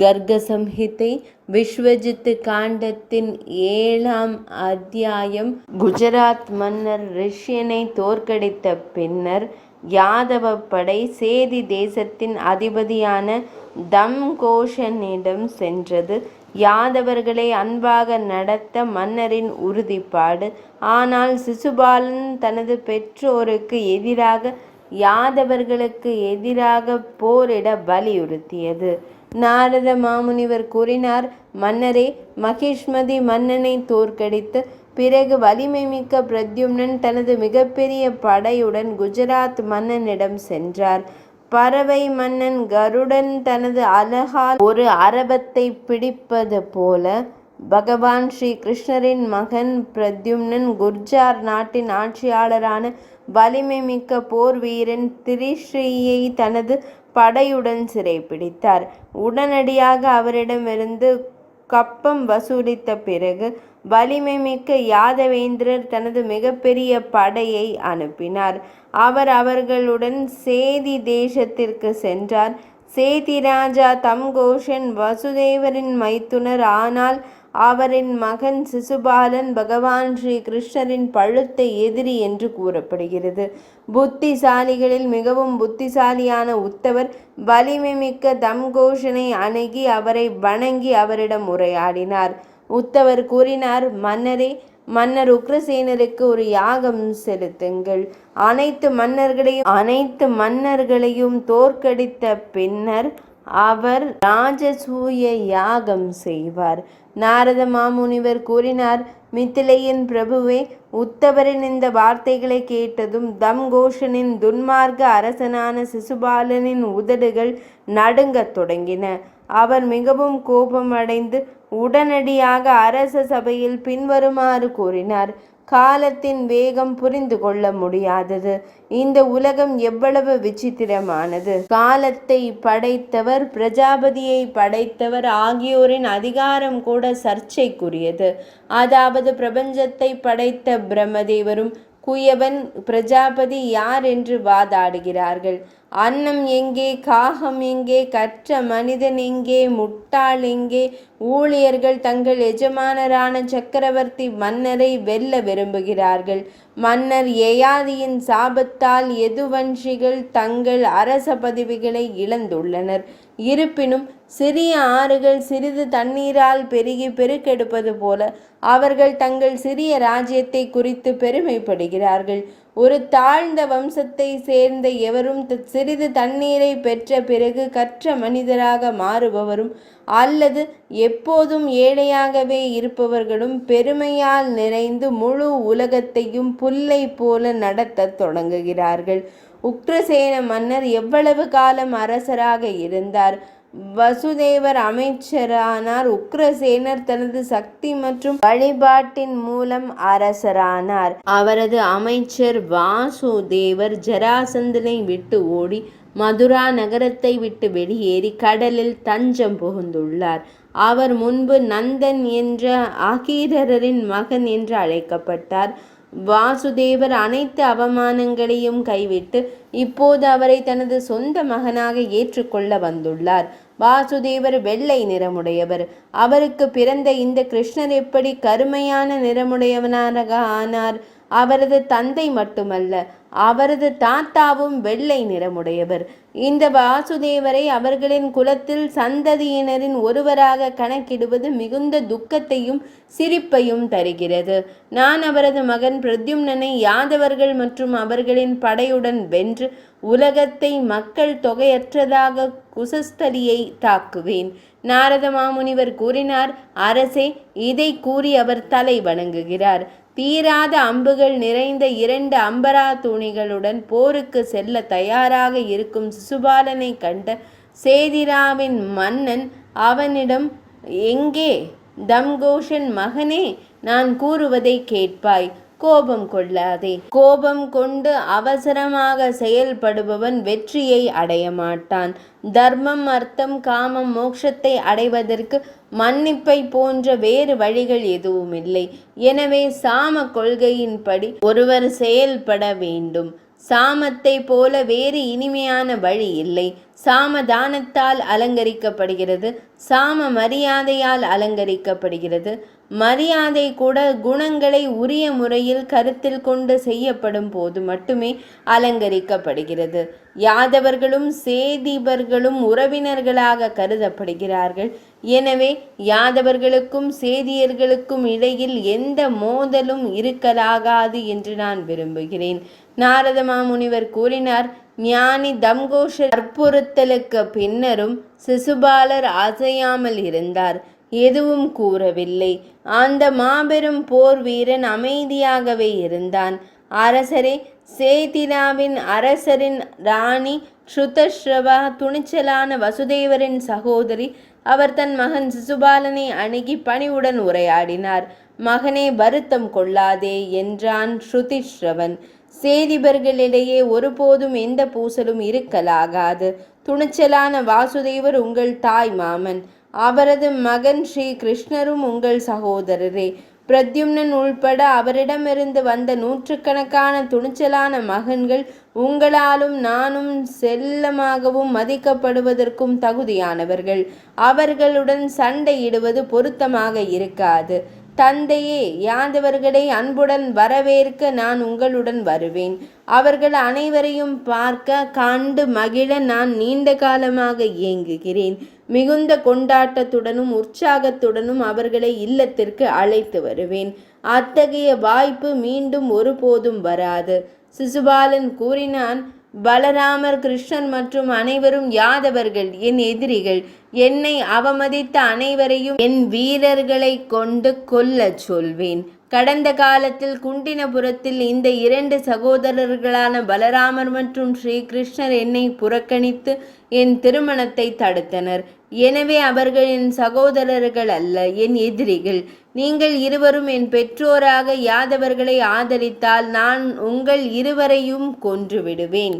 கர்க சம்ஹிதை விஸ்வஜித் காண்டத்தின் 7ஆம் அத்தியாயம். குஜராத் மன்னர் ரிஷ்யனை தோற்கடித்த பின்னர் யாதவ படை சேதி தேசத்தின் அதிபதியான தம்கோஷனிடம் சென்றது. யாதவர்களை அன்பாக நடத்த மன்னரின் உறுதிப்பாடு. ஆனால் சிசுபாலன் தனது பெற்றோருக்கு எதிராக யாதவர்களுக்கு எதிராக போரிட வலியுறுத்தியது. நாரத மாமுனிவர் கூறினார், மன்னரே, மகிஷ்மதி மன்னனை தோற்கடித்து பிறகு வலிமை மிக்க பிரத்யும்னன் தனது மிகப்பெரிய படையுடன் குஜராத் மன்னனிடம் சென்றார். பறவை மன்னன் கருடன் தனது அலகால் ஒரு அரபத்தை பிடிப்பது போல பகவான் ஸ்ரீ கிருஷ்ணரின் மகன் பிரத்யும்னன் குர்ஜார் நாட்டின் ஆட்சியாளரான வலிமை மிக்க போர் வீரன் திரிஸ்ரீயை தனது படையுடன் சிறைப்பிடித்தார். உடனடியாக அவரிடமிருந்து கப்பம் வசூலித்த பிறகு வலிமை மிக்க யாதவேந்திரர் தனது மிகப்பெரிய படையை அனுப்பினார். அவர் அவர்களுடன் சேதி தேசத்திற்கு சென்றார். சேதி ராஜா தம்கோஷன் வசுதேவரின் மைத்துனர். ஆனால் அவரின் மகன் சிசுபாலன் பகவான் ஸ்ரீ கிருஷ்ணரின் பழுத்த எதிரி என்று கூறப்படுகிறது. புத்திசாலிகளில் மிகவும் புத்திசாலியான உத்தவர் வலிமை மிக்க தம்கோஷனை அணுகி அவரை வணங்கி அவரிடம் உரையாடினார். உத்தவர் கூறினார், மன்னரே, மன்னர் உக்ரசேனருக்கு ஒரு யாகம் செலுத்துங்கள். அனைத்து மன்னர்களையும் தோற்கடித்த பின்னர் அவர் ராஜசூய யாகம் செய்வார். நாரத மாமுனிவர் கூறினார், மித்திலையின் பிரபுவே, உத்தவரின் இந்த வார்த்தைகளை கேட்டதும் தம்கோஷனின் துன்மார்க்க அரசனான சிசுபாலனின் உதடுகள் நடுங்கத் தொடங்கின. அவர் மிகவும் கோபமடைந்து உடனடியாக அரச சபையில் பின்வருமாறு கூறினார். காலத்தின் வேகம் புரிந்து கொள்ள முடியாதது. இந்த உலகம் எவ்வளவு விசித்திரமானது. காலத்தை படைத்தவர், பிரஜாபதியை படைத்தவர் ஆகியோரின் அதிகாரம் கூட சர்ச்சைக்குரியது. அதாவது பிரபஞ்சத்தை படைத்த பிரம்மதேவரும் குயவன் பிரஜாபதி யார் என்று வாதாடுகிறார்கள். அன்னம் எங்கே, காகம் எங்கே, கற்ற மனிதன் எங்கே, முட்டாள் எங்கே? ஊழியர்கள் தங்கள் எஜமானரான சக்கரவர்த்தி மன்னரை வெல்ல விரும்புகிறார்கள். மன்னர் யயாதியின் சாபத்தால் யதுவன்ஷிகள் தங்கள் அரச பதவிகளை இழந்துள்ளனர். இருப்பினும் சிறிய ஆறுகள் சிறிது தண்ணீரால் பெருகி பெருக்கெடுப்பது போல அவர்கள் தங்கள் சிறிய ராஜ்யத்தை குறித்து பெருமைப்படுகிறார்கள். ஒரு தாழ்ந்த வம்சத்தை சேர்ந்த எவரும் சிறிது தண்ணீரை பெற்ற பிறகு கற்ற மனிதராக மாறுபவரும் அல்லது எப்போதும் ஏழையாகவே இருப்பவர்களும் பெருமையால் நிறைந்து முழு உலகத்தையும் புல்லை போல நடத்த தொடங்குகிறார்கள். உக்ரசேன மன்னர் எவ்வளவு காலம் அரசராக இருந்தார்? வசுதேவர் அமைச்சரானார். உக்ரசேனர் தனது சக்தி மற்றும் வழிபாட்டின் மூலம் அரசரானார். அவரது அமைச்சர் வாசுதேவர் ஜராசந்தனை விட்டு ஓடி மதுரா நகரத்தை விட்டு வெளியேறி கடலில் தஞ்சம் புகுந்துள்ளார். அவர் முன்பு நந்தன் என்ற அகீரரின் மகன் என்று அழைக்கப்பட்டார். வாசுதேவர் அனைத்து அவமானங்களையும் கைவிட்டு இப்போது அவரை தனது சொந்த மகனாக ஏற்றுக்கொள்ள வந்துள்ளார். வாசுதேவர் வெள்ளை நிறமுடையவர். அவருக்கு பிறந்த இந்த கிருஷ்ணர் எப்படி கருமையான நிறமுடையவனாக ஆனார்? அவரது தந்தை மட்டுமல்ல, அவரது தாத்தாவும் வெள்ளை நிறமுடையவர். இந்த வாசுதேவரை அவர்களின் குலத்தில் சந்ததியினரின் ஒருவராக கணக்கிடுவது மிகுந்த துக்கத்தையும் சிரிப்பையும் தருகிறது. நான் அவரது மகன் பிரத்யும்னனை யாதவர்கள் மற்றும் அவர்களின் படையுடன் வென்று உலகத்தை மக்கள் தொகையற்றதாக குசஸ்தலியை தாக்குவேன். நாரத மாமுனிவர் கூறினார், அரசே, இதை கூறி அவர் தலை வணங்குகிறார். தீராத அம்புகள் நிறைந்த 2 அம்பரா தூணிகளுடன் போருக்கு செல்ல தயாராக இருக்கும் சிசுபாலனை கண்ட சேதிராவின் மன்னன் அவனிடம், எங்கே தம்கோஷன் மகனே, நான் கூறுவதை கேட்பாய். கோபம் கொள்ளாதே. கோபம் கொண்டு அவசரமாக செயல்படுபவன் வெற்றியை அடைய மாட்டான். தர்மம், அர்த்தம், காமம், மோட்சத்தை அடைவதற்கு மன்னிப்பை போன்ற வேறு வழிகள் எதுவும் இல்லை. எனவே சாம கொள்கையின்படி ஒருவர் செயல்பட வேண்டும். சாமத்தை போல வேறு இனிமையான வழி இல்லை. சாமதானத்தால் அலங்கரிக்கப்படுகிறது, சாம மரியாதையால் அலங்கரிக்கப்படுகிறது. மரியாதை கூட குணங்களை உரிய முறையில் கருத்தில் கொண்டு செய்யப்படும் போது மட்டுமே அலங்கரிக்கப்படுகிறது. யாதவர்களும் சேதிபர்களும் உறவினர்களாக கருதப்படுகிறார்கள். எனவே யாதவர்களுக்கும் சேதியர்களுக்கும் இடையில் எந்த மோதலும் இருக்கலாகாது என்று நான் விரும்புகிறேன். நாரத மாமுனிவர் கூறினார். ஞானி தம்கோஷர் வற்புறுத்தலுக்கு பின்னரும் சிசுபாலர் அசையாமல் இருந்தார், எதுவும் கூறவில்லை. அந்த மாபெரும் போர் வீரன் அமைதியாகவே இருந்தான். அரசரே, சேதிராவின் அரசரின் ராணி ஸ்ருதஸ்ரவா துணிச்சலான வசுதேவரின் சகோதரி. அவர் தன் மகன் சிசுபாலனை அணுகி பணிவுடன் உரையாடினார். மகனே, வருத்தம் கொள்ளாதே என்றான் ஸ்ருதிஸ்ரவன். சேதிபர்களிடையே ஒருபோதும் எந்த பூசலும் இருக்கலாகாது. துணிச்சலான வாசுதேவர் உங்கள் தாய் மாமன். அவரது மகன் ஸ்ரீ கிருஷ்ணரும் உங்கள் சகோதரரே. பிரத்யும்னன் உள்பட அவரிடமிருந்து வந்த நூற்றுக்கணக்கான துணிச்சலான மகன்கள் உங்களாலும் நானும் செல்லமாகவும் மதிக்கப்படுவதற்கும் தகுதியானவர்கள். அவர்களுடன் சண்டையிடுவது பொருத்தமாக இருக்காது. தந்தையே, யாதவர்களை அன்புடன் வரவேற்க நான் உங்களுடன் வருவேன். அவர்கள் அனைவரையும் பார்க்க கண்டு மகிழ நான் நீண்ட காலமாக ஏங்குகிறேன். மிகுந்த கொண்டாட்டத்துடனும் உற்சாகத்துடனும் அவர்களை இல்லத்திற்கு அழைத்து வருவேன். அத்தகைய வாய்ப்பு மீண்டும் ஒருபோதும் வராது. சிசுபாலன் கூறினான். பலராமர், கிருஷ்ணன் மற்றும் அனைவரும் யாதவர்கள், என் எதிரிகள். என்னை அவமதித்த அனைவரையும் என் வீரர்களை கொண்டு கொல்லச் சொல்வேன். கடந்த காலத்தில் குண்டினபுரத்தில் இந்த 2 சகோதரர்களான பலராமர் மற்றும் ஸ்ரீகிருஷ்ணர் என்னை புறக்கணித்து என் திருமணத்தை தடுத்தனர். எனவே அவர்கள் என் சகோதரர்கள் அல்ல, என் எதிரிகள். நீங்கள் இருவரும் என் பெற்றோராக யாதவர்களை ஆதரித்தால் நான் உங்கள் இருவரையும் கொன்று விடுவேன்.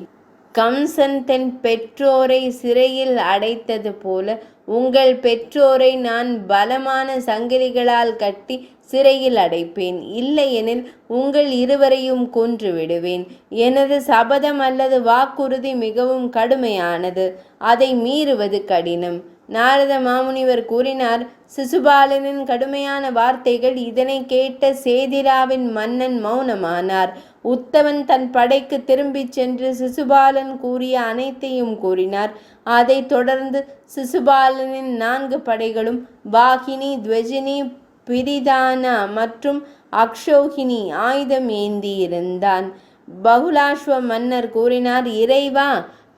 கம்சன் தன் பெற்றோரை சிறையில் அடைத்தது போல உங்கள் பெற்றோரை நான் பலமான சங்கிலிகளால் கட்டி சிறையில் அடைப்பேன். இல்லையெனில் உங்கள் இருவரையும் கொன்று விடுவேன். எனது சபதம் அல்லது வாக்குறுதி மிகவும் கடுமையானது. அதை மீறுவது கடினம். நாரத மாமுனிவர் கூறினார். சிசுபாலனின் கடுமையான வார்த்தைகள் இதனை கேட்ட சேதிராவின் மன்னன் மௌனமானார். உத்தவன் தன் படைக்கு திரும்பிச் சென்று சிசுபாலன் கூறிய அனைத்தையும் கூறினார். அதைத் தொடர்ந்து சிசுபாலனின் 4 படைகளும் வாகினி, துவஜினி, பிரிதானா மற்றும் அக்ஷௌகினி ஆயுதம் ஏந்தியிருந்தான். பகுலாஸ்வ மன்னர் கூறினார். இறைவா,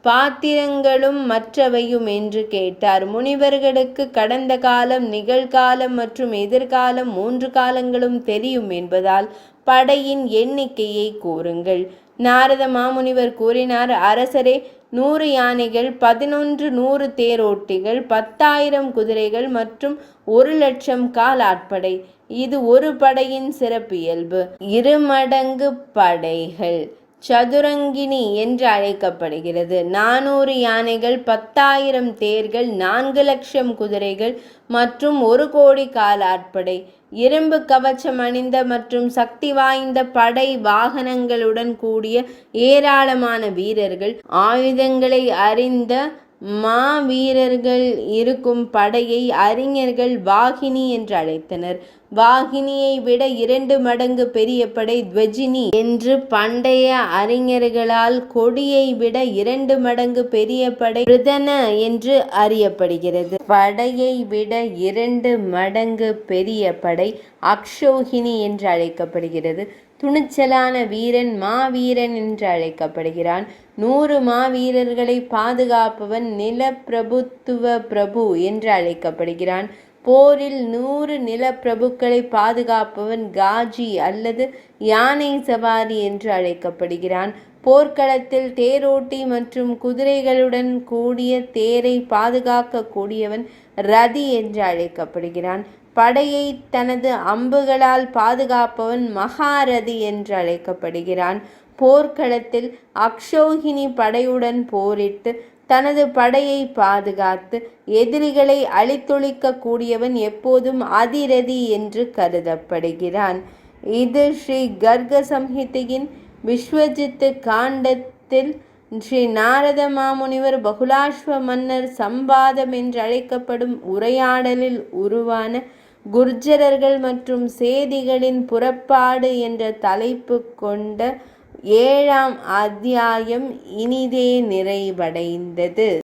பாத்திரங்களும் மற்றவையும் என்று கேட்டார். முனிவர்களுக்கு கடந்த காலம், நிகழ்காலம் மற்றும் எதிர்காலம் 3 காலங்களும் தெரியும் என்பதால் படையின் எண்ணிக்கையை கூறுங்கள். நாரத மாமுனிவர் கூறினார். அரசரே, 100 யானைகள், 11 100 தேரோட்டிகள், 10,000 குதிரைகள் மற்றும் 1,00,000 காலாட்படை. இது ஒரு படையின் சிறப்பியல்பு. 2 மடங்கு படைகள் சதுரங்கிணி என்று அழைக்கப்படுகிறது. 400 யானைகள், 10,000 தேர்கள், 4,00,000 குதிரைகள் மற்றும் 1 கோடி காலாட்படை. இரும்பு கவச்சம் அணிந்த மற்றும் சக்தி வாய்ந்த படை வாகனங்களுடன் கூடிய ஏராளமான வீரர்கள், ஆயுதங்களை அறிந்த மாவீரர்கள் இருக்கும் படையை அறிஞர்கள் வாகினி என்று அழைத்தனர். வாகினியை விட 2 மடங்கு பெரிய படை துவஜினி என்று பண்டைய அறிஞர்களால் கொடியை விட 2 மடங்கு பெரிய படை பிருதன என்று அறியப்படுகிறது. படையை விட 2 மடங்கு பெரிய படை அக்ஷௌகினி என்று அழைக்கப்படுகிறது. துணிச்சலான வீரன் மாவீரன் என்று அழைக்கப்படுகிறான். 100 மாவீரர்களை பாதுகாப்பவன் நிலப்பிரபுத்துவ பிரபு என்று அழைக்கப்படுகிறான். போரில் 100 நிலப்பிரபுக்களை பாதுகாப்பவன் காஜி அல்லது யானை சவாரி என்று அழைக்கப்படுகிறான். போர்க்களத்தில் தேரோட்டி மற்றும் குதிரைகளுடன் கூடிய தேரை பாதுகாக்க கூடியவன் ரதி என்று அழைக்கப்படுகிறான். படையை தனது அம்புகளால் பாதுகாப்பவன் மகாரதி என்று அழைக்கப்படுகிறான். போர்க்களத்தில் அக்ஷௌகினி படையுடன் போரிட்டு தனது படையை பாதுகாத்து எதிரிகளை அழித்தொழிக்க கூடியவன் எப்போதும் அதிரதி என்று கருதப்படுகிறான். இது ஸ்ரீ கர்க சம்ஹிதையின் விஸ்வஜித் காண்டத்தில் ஸ்ரீ நாரத மாமுனிவர் பகுலாஸ்வ மன்னர் சம்பாதம் என்றழைக்கப்படும் உரையாடலில் உருவான குர்ஜரர்கள் மற்றும் சேதிகளின் புறப்பாடு என்ற தலைப்பு கொண்ட 7ஆம் அத்தியாயம் இனிதே நிறைவடைந்தது.